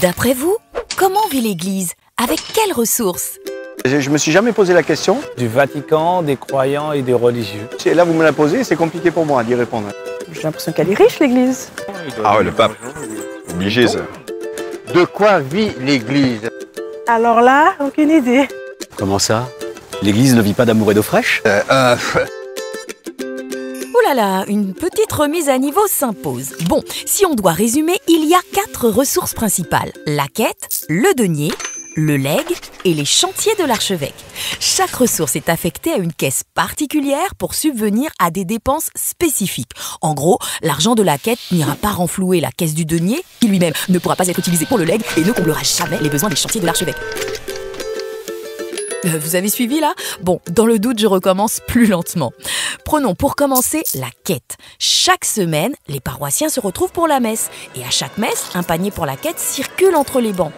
D'après vous, comment vit l'Église? Avec quelles ressources? Je me suis jamais posé la question. Du Vatican, des croyants et des religieux. Et là, vous me la posez, c'est compliqué pour moi d'y répondre. J'ai l'impression qu'elle est riche, l'Église. Ah ouais, le pape. Obligé, ça. De quoi vit l'Église? Alors là, aucune idée. Comment ça? L'Église ne vit pas d'amour et d'eau fraîche? Ouh là là, une petite remise à niveau s'impose. Bon, si on doit résumer, il y a 4 ressources principales. La quête, le denier, le legs et les chantiers de l'archevêque. Chaque ressource est affectée à une caisse particulière pour subvenir à des dépenses spécifiques. En gros, l'argent de la quête n'ira pas renflouer la caisse du denier, qui lui-même ne pourra pas être utilisé pour le legs et ne comblera jamais les besoins des chantiers de l'archevêque. Vous avez suivi là? Bon, dans le doute, je recommence plus lentement. Prenons pour commencer la quête. Chaque semaine, les paroissiens se retrouvent pour la messe. Et à chaque messe, un panier pour la quête circule entre les bancs.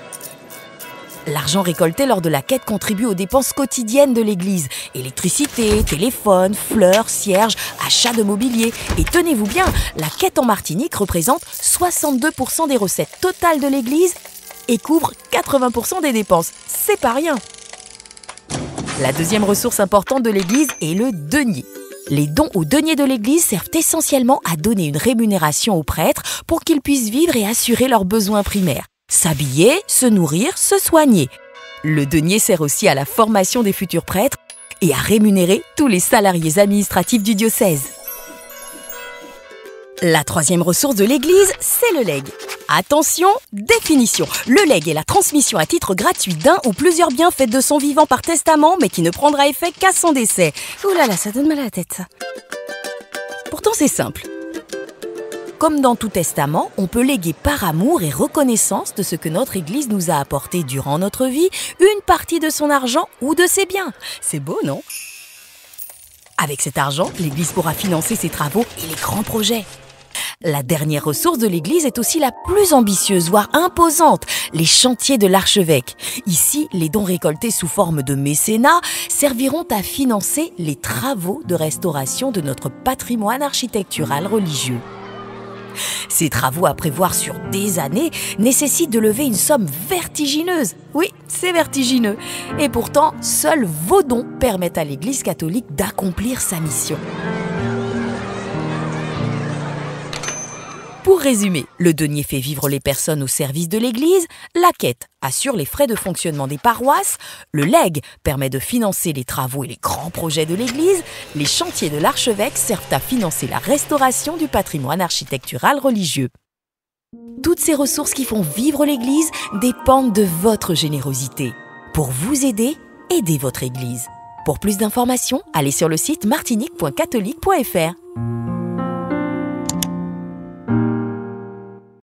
L'argent récolté lors de la quête contribue aux dépenses quotidiennes de l'église. Électricité, téléphone, fleurs, cierges, achat de mobilier. Et tenez-vous bien, la quête en Martinique représente 62% des recettes totales de l'église et couvre 80% des dépenses. C'est pas rien. La deuxième ressource importante de l'église est le denier. Les dons au denier de l'église servent essentiellement à donner une rémunération aux prêtres pour qu'ils puissent vivre et assurer leurs besoins primaires. S'habiller, se nourrir, se soigner. Le denier sert aussi à la formation des futurs prêtres et à rémunérer tous les salariés administratifs du diocèse. La troisième ressource de l'Église, c'est le legs. Attention, définition. Le legs est la transmission à titre gratuit d'un ou plusieurs bienfaits de son vivant par testament, mais qui ne prendra effet qu'à son décès. Ouh là là, ça donne mal à la tête, ça. Pourtant, c'est simple. Comme dans tout testament, on peut léguer par amour et reconnaissance de ce que notre Église nous a apporté durant notre vie, une partie de son argent ou de ses biens. C'est beau, non? Avec cet argent, l'Église pourra financer ses travaux et les grands projets. La dernière ressource de l'Église est aussi la plus ambitieuse, voire imposante, les chantiers de l'archevêque. Ici, les dons récoltés sous forme de mécénat serviront à financer les travaux de restauration de notre patrimoine architectural religieux. Ces travaux à prévoir sur des années nécessitent de lever une somme vertigineuse. Oui, c'est vertigineux. Et pourtant, seuls vos dons permettent à l'Église catholique d'accomplir sa mission. Pour résumer, le denier fait vivre les personnes au service de l'Église, la quête assure les frais de fonctionnement des paroisses, le legs permet de financer les travaux et les grands projets de l'Église, les chantiers de l'archevêque servent à financer la restauration du patrimoine architectural religieux. Toutes ces ressources qui font vivre l'Église dépendent de votre générosité. Pour vous aider, aidez votre Église. Pour plus d'informations, allez sur le site martinique.catholique.fr.